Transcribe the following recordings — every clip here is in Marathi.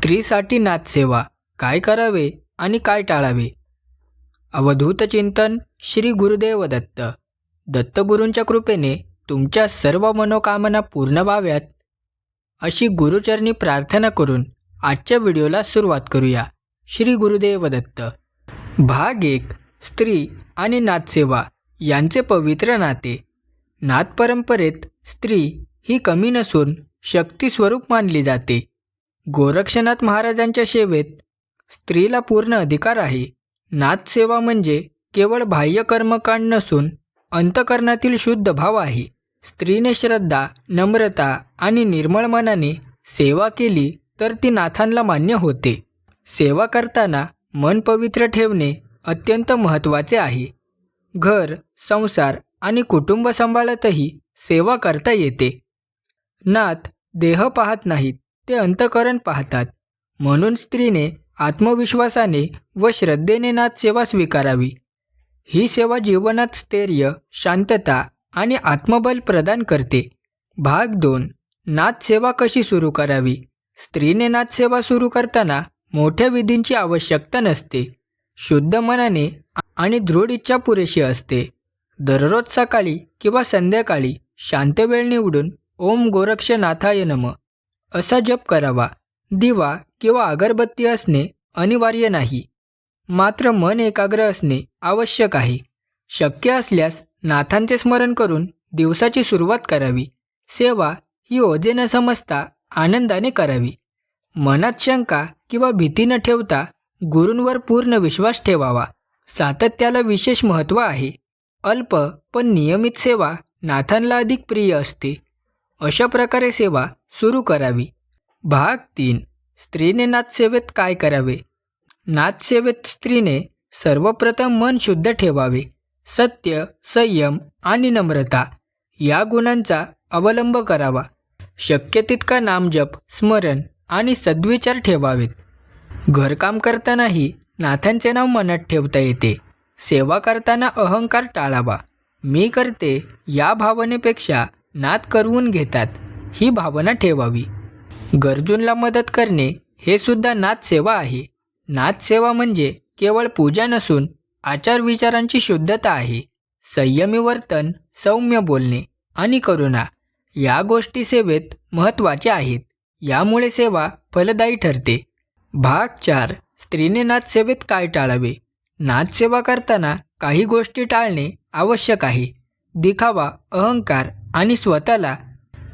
स्त्रीसाठी नाथसेवा काय करावे आणि काय टाळावे? अवधूत चिंतन श्री गुरुदेव दत्त. दत्तगुरूंच्या कृपेने तुमच्या सर्व मनोकामना पूर्ण व्हाव्यात अशी गुरुचरणी प्रार्थना करून आजच्या व्हिडिओला सुरुवात करूया. श्री गुरुदेव दत्त. भाग 1. स्त्री आणि नाथसेवा यांचे पवित्र नाते. नाथ परंपरेत स्त्री ही कमी नसून शक्ती स्वरूप मानली जाते. गोरक्षनाथ महाराजांच्या सेवेत स्त्रीला पूर्ण अधिकार आहे. नाथसेवा म्हणजे केवळ बाह्य कर्मकांड नसून अंतकरणातील शुद्ध भाव आहे. स्त्रीने श्रद्धा, नम्रता आणि निर्मळ मनाने सेवा केली तर ती नाथांना मान्य होते. सेवा करताना मन पवित्र ठेवणे अत्यंत महत्त्वाचे आहे. घर, संसार आणि कुटुंब सांभाळतही सेवा करता येते. नाथ देह पाहत नाहीत, ते अंतकरण पाहतात. म्हणून स्त्रीने आत्मविश्वासाने व श्रद्धेने नाथसेवा स्वीकारावी. ही सेवा जीवनात स्थैर्य, शांतता आणि आत्मबल प्रदान करते. भाग 2. नाथसेवा कशी सुरू करावी? स्त्रीने नाथसेवा सुरू करताना मोठ्या विधींची आवश्यकता नसते. शुद्ध मनाने आणि दृढ इच्छा पुरेशी असते. दररोज सकाळी किंवा संध्याकाळी शांत वेळ निवडून ओम गोरक्षनाथाय नमः असा जप करावा. दिवा किंवा अगरबत्ती असणे अनिवार्य नाही, मात्र मन एकाग्र असणे आवश्यक आहे. शक्य असल्यास नाथांचे स्मरण करून दिवसाची सुरुवात करावी. सेवा ही ओझे न समजता आनंदाने करावी. मनात शंका किंवा भीती न ठेवता गुरूंवर पूर्ण विश्वास ठेवावा. सातत्याला विशेष महत्त्व आहे. अल्प पण नियमित सेवा नाथांना अधिक प्रिय असते. अशा प्रकारे सेवा सुरू करावी. भाग 3. स्त्रीने नाथसेवेत काय करावे? नाथसेवेत स्त्रीने सर्वप्रथम मन शुद्ध ठेवावे. सत्य, संयम आणि नम्रता या गुणांचा अवलंब करावा. शक्य तितका नामजप, स्मरण आणि सद्विचार ठेवावेत. घरकाम करतानाही नाथांचे नाव मनात ठेवता येते. सेवा करताना अहंकार टाळावा. मी करते या भावनेपेक्षा नाथ करवून घेतात ही भावना ठेवावी. गरजूंना मदत करणे हे सुद्धा नाथसेवा आहे. नाथसेवा म्हणजे केवळ पूजा नसून आचारविचारांची शुद्धता आहे. संयमी वर्तन, सौम्य बोलणे आणि करुणा या गोष्टी सेवेत महत्त्वाच्या आहेत. यामुळे सेवा फलदायी ठरते. भाग 4. स्त्रीने नाथसेवेत काय टाळावे? नाथसेवा करताना काही गोष्टी टाळणे आवश्यक आहे. दिखावा, अहंकार आणि स्वतःला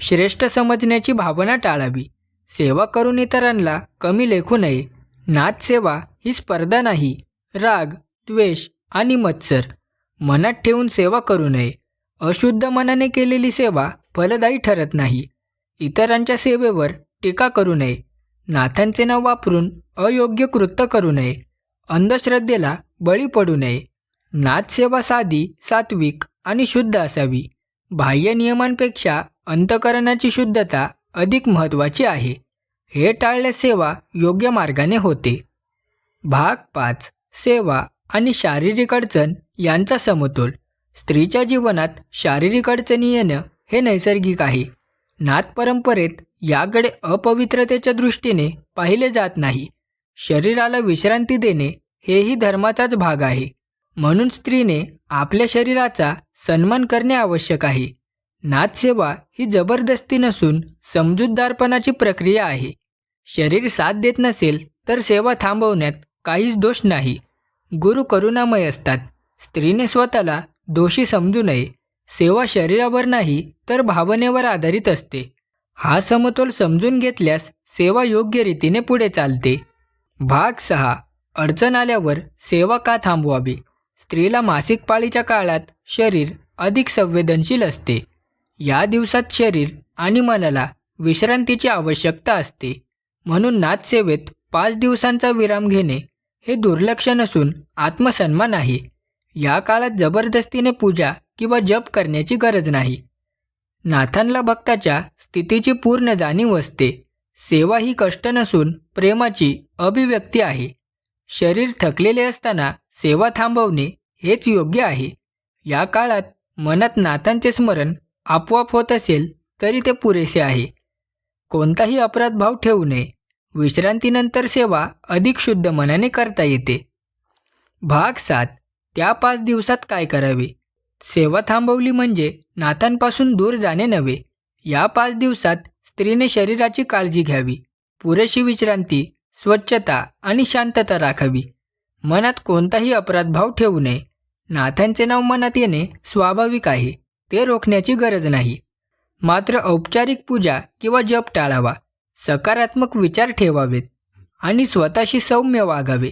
श्रेष्ठ समजण्याची भावना टाळावी. सेवा करून इतरांना कमी लेखू नये. नाथसेवा ही स्पर्धा नाही. राग, द्वेष आणि मत्सर मनात ठेवून सेवा करू नये. अशुद्ध मनाने केलेली सेवा फलदायी ठरत नाही. इतरांच्या सेवेवर टीका करू नये. नाथांचे नाव वापरून अयोग्य कृत्य करू नये. अंधश्रद्धेला बळी पडू नये. नाथसेवा साधी, सात्विक आणि शुद्ध असावी. बाह्य नियमांपेक्षा अंतकरणाची शुद्धता अधिक महत्त्वाची आहे. हे टाळल्यास सेवा योग्य मार्गाने होते. भाग 5. सेवा आणि शारीरिक अडचण यांचा समतोल. स्त्रीच्या जीवनात शारीरिक अडचणी येणं हे नैसर्गिक आहे. नाथ परंपरेत याकडे अपवित्रतेच्या दृष्टीने पाहिले जात नाही. शरीराला विश्रांती देणे हेही धर्माचाच भाग आहे. म्हणून स्त्रीने आपल्या शरीराचा सन्मान करणे आवश्यक आहे. नाथसेवा ही जबरदस्ती नसून समजूतदारपणाची प्रक्रिया आहे. शरीर साथ देत नसेल तर सेवा थांबवण्यात काहीच दोष नाही. गुरु करुणामय असतात. स्त्रीने स्वतःला दोषी समजू नये. सेवा शरीरावर नाही तर भावनेवर आधारित असते. हा समतोल समजून घेतल्यास सेवा योग्य रीतीने पुढे चालते. भाग 6. अडचण आल्यावर सेवा का थांबवावी? स्त्रीला मासिक पाळीच्या काळात शरीर अधिक संवेदनशील असते. या दिवसात शरीर आणि मनाला विश्रांतीची आवश्यकता असते. म्हणून नाथसेवेत 5 दिवसांचा विराम घेणे हे दुर्लक्ष नसून आत्मसन्मान आहे. या काळात जबरदस्तीने पूजा किंवा जप करण्याची गरज नाही. नाथांना भक्ताच्या स्थितीची पूर्ण जाणीव असते. सेवा ही कष्ट नसून प्रेमाची अभिव्यक्ती आहे. शरीर थकलेले असताना सेवा थांबवणे हेच योग्य आहे. या काळात मनात नाथांचे स्मरण आपोआप होत असेल तरी ते पुरेसे आहे. कोणताही अपराध भाव ठेवू नये. विश्रांतीनंतर सेवा अधिक शुद्ध मनाने करता येते. भाग 7. त्या 5 दिवसात काय करावे? सेवा थांबवली म्हणजे नाथांपासून दूर जाणे नव्हे. या 5 दिवसात स्त्रीने शरीराची काळजी घ्यावी, पुरेशी विश्रांती, स्वच्छता आणि शांतता राखावी. मनात कोणताही अपराधभाव ठेवू नये. नाथांचे नाव मनात येणे स्वाभाविक आहे, ते रोखण्याची गरज नाही. मात्र औपचारिक पूजा किंवा जप टाळावा. सकारात्मक विचार ठेवावेत आणि स्वतःशी सौम्य वागावे.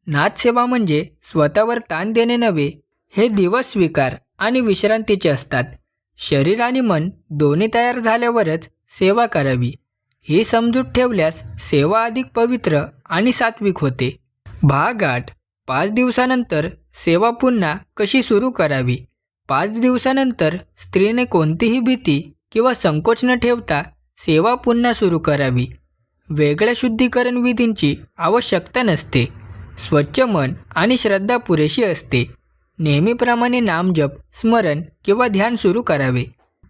नाथसेवा म्हणजे स्वतःवर ताण देणे नव्हे. हे दिवस स्वीकार आणि विश्रांतीचे असतात. शरीर आणि मन दोन्ही तयार झाल्यावरच सेवा करावी. ही समजूत ठेवल्यास सेवा अधिक पवित्र आणि सात्विक होते. भाग 8. 5 दिवसानंतर सेवा पुन्हा कशी सुरू करावी? 5 दिवसानंतर स्त्रीने कोणतीही भीती किंवा संकोच न ठेवता सेवा पुन्हा सुरू करावी. वेगळ्या शुद्धीकरण विधींची आवश्यकता नसते. स्वच्छ मन आणि श्रद्धा पुरेशी असते. नेहमीप्रमाणे नामजप, स्मरण किंवा ध्यान सुरू करावे.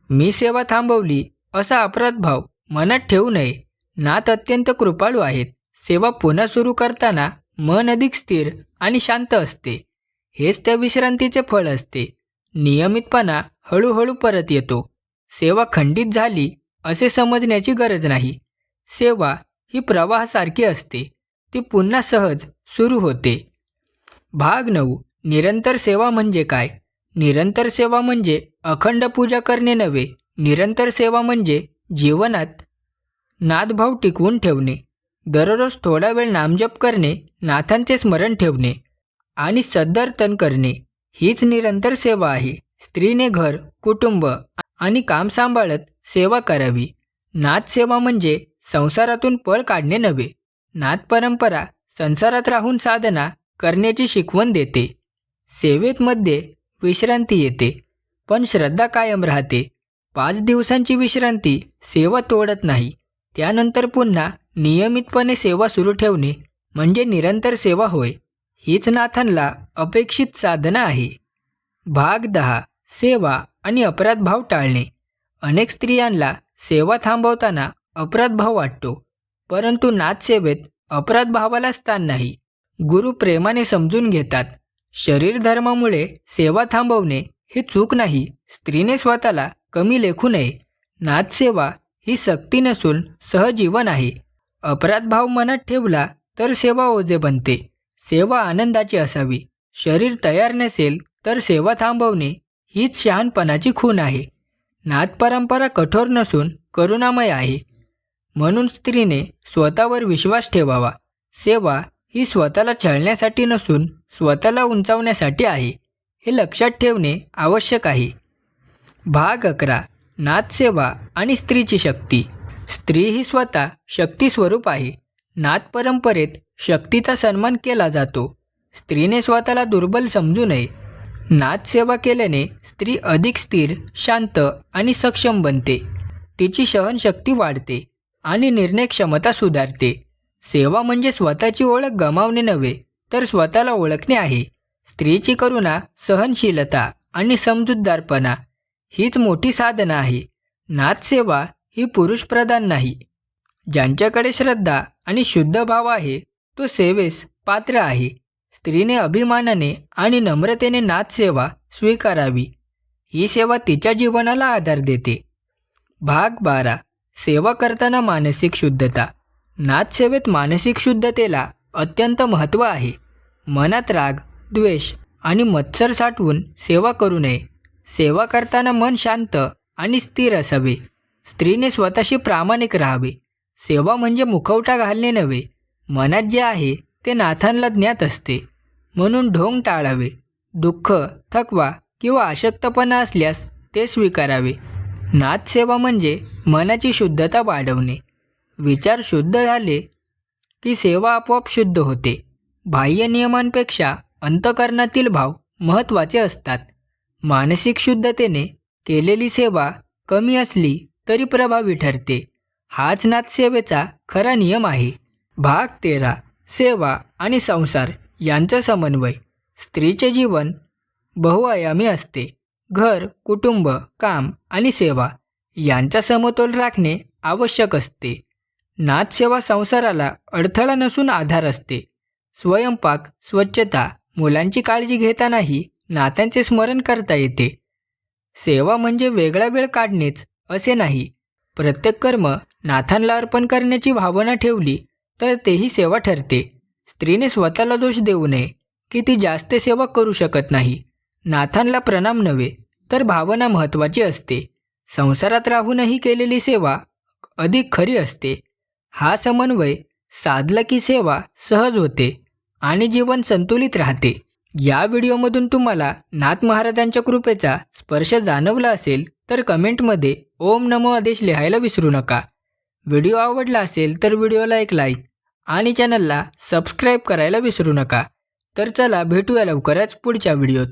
मी सेवा थांबवली असा अपराधभाव मनात ठेवू नये. नाथ अत्यंत कृपाळू आहेत. सेवा पुन्हा सुरू करताना मन अधिक स्थिर आणि शांत असते. हेच त्या विश्रांतीचे फळ असते. नियमितपणा हळूहळू परत येतो. सेवा खंडित झाली असे समजण्याची गरज नाही. सेवा ही प्रवाहासारखी असते, ती पुन्हा सहज सुरू होते. भाग 9. निरंतर सेवा म्हणजे काय? निरंतर सेवा म्हणजे अखंड पूजा करणे नव्हे. निरंतर सेवा म्हणजे जीवनात नाथभाव टिकवून ठेवणे. दररोज थोडा वेळ नामजप करणे, नाथांचे स्मरण ठेवणे आणि सद्वर्तन करणे, हीच निरंतर सेवा आहे. स्त्रीने घर, कुटुंब आणि काम सांभाळत सेवा करावी. नाथसेवा म्हणजे संसारातून पळ काढणे नव्हे. नाथ परंपरा संसारात राहून साधना करण्याची शिकवण देते. सेवेमध्ये विश्रांती येते, पण श्रद्धा कायम राहते. 5 दिवसांची विश्रांती सेवा तोडत नाही. त्यानंतर पुन्हा नियमितपणे सेवा सुरू ठेवणे म्हणजे निरंतर सेवा होय. हीच नाथांना अपेक्षित साधना आहे. भाग 10. सेवा आणि अपराधभाव टाळणे. अनेक स्त्रियांना सेवा थांबवताना अपराधभाव वाटतो, परंतु नाथसेवेत अपराधभावाला स्थान नाही. गुरु प्रेमाने समजून घेतात. शरीर धर्मामुळे सेवा थांबवणे ही चूक नाही. स्त्रीने स्वतःला कमी लेखू नये. नाथसेवा ही सक्ती नसून सहजीवन आहे. अपराधभाव मनात ठेवला तर सेवा ओझे बनते. सेवा आनंदाची असावी. शरीर तयार नसेल तर सेवा थांबवणे हीच शहाणपणाची खूण आहे. नाथ परंपरा कठोर नसून करुणामय आहे. म्हणून स्त्रीने स्वतःवर विश्वास ठेवावा. सेवा ही स्वतःला छळण्यासाठी नसून स्वतःला उंचावण्यासाठी आहे, हे लक्षात ठेवणे आवश्यक आहे. भाग 11. नाथसेवा आणि स्त्रीची शक्ती. स्त्री ही स्वतः शक्ती स्वरूप आहे. नाथ परंपरेत शक्तीचा सन्मान केला जातो. स्त्रीने स्वतःला दुर्बल समजू नये. नाथसेवा केल्याने स्त्री अधिक स्थिर, शांत आणि सक्षम बनते. तिची सहनशक्ती वाढते आणि निर्णय क्षमता सुधारते. सेवा म्हणजे स्वतःची ओळख गमावणे नव्हे, तर स्वतःला ओळखणे आहे. स्त्रीची करुणा, सहनशीलता आणि समजूतदारपणा हीच मोठी साधना आहे. नाथसेवा ही पुरुषप्रधान नाही. ज्यांच्याकडे श्रद्धा आणि शुद्ध भाव आहे तो सेवेस पात्र आहे. स्त्रीने अभिमानाने आणि नम्रतेने नाथसेवा स्वीकारावी. ही सेवा तिच्या जीवनाला आधार देते. भाग 12. सेवा करताना मानसिक शुद्धता. नाथसेवेत मानसिक शुद्धतेला अत्यंत महत्त्व आहे. मनात राग, द्वेष आणि मत्सर साठवून सेवा करू नये. सेवा करताना मन शांत आणि स्थिर असावे. स्त्रीने स्वतःशी प्रामाणिक राहावे. सेवा म्हणजे मुखवटा घालणे नव्हे. मनात जे आहे ते नाथांना ज्ञात असते, म्हणून ढोंग टाळावे. दुःख, थकवा किंवा अशक्तपणा असल्यास ते स्वीकारावे. नाथसेवा म्हणजे मनाची शुद्धता वाढवणे. विचार शुद्ध झाले की सेवा आपोआप शुद्ध होते. बाह्य नियमांपेक्षा अंतःकरणातील भाव महत्त्वाचे असतात. मानसिक शुद्धतेने केलेली सेवा कमी असली तरी प्रभावी ठरते. हाच नाथसेवेचा खरा नियम आहे. भाग 13. सेवा आणि संसार यांचा समन्वय. स्त्रीचे जीवन बहुआयामी असते. घर, कुटुंब, काम आणि सेवा यांचा समतोल राखणे आवश्यक असते. नाथसेवा संसाराला अडथळा नसून आधार असते. स्वयंपाक, स्वच्छता, मुलांची काळजी घेतानाही नाथांचे स्मरण करता येते. सेवा म्हणजे वेगळा वेळ काढणेच असे नाही. प्रत्येक कर्म नाथांना अर्पण करण्याची भावना ठेवली तर तेही सेवा ठरते. स्त्रीने स्वतःला दोष देऊ नये की ती जास्त सेवा करू शकत नाही. नाथांना प्रणाम नव्हे तर भावना महत्त्वाची असते. संसारात राहूनही केलेली सेवा अधिक खरी असते. हा समन्वय साधला की सेवा सहज होते आणि जीवन संतुलित राहते. या व्हिडिओमधून तुम्हाला नाथ महाराजांच्या कृपेचा स्पर्श जाणवला असेल तर कमेंटमध्ये ओम नमो आदेश लिहायला विसरू नका. व्हिडिओ आवडला असेल तर व्हिडिओला एक लाईक आणि चॅनलला सबस्क्राईब करायला विसरू नका. तर चला भेटूया लवकरच पुढच्या व्हिडिओत.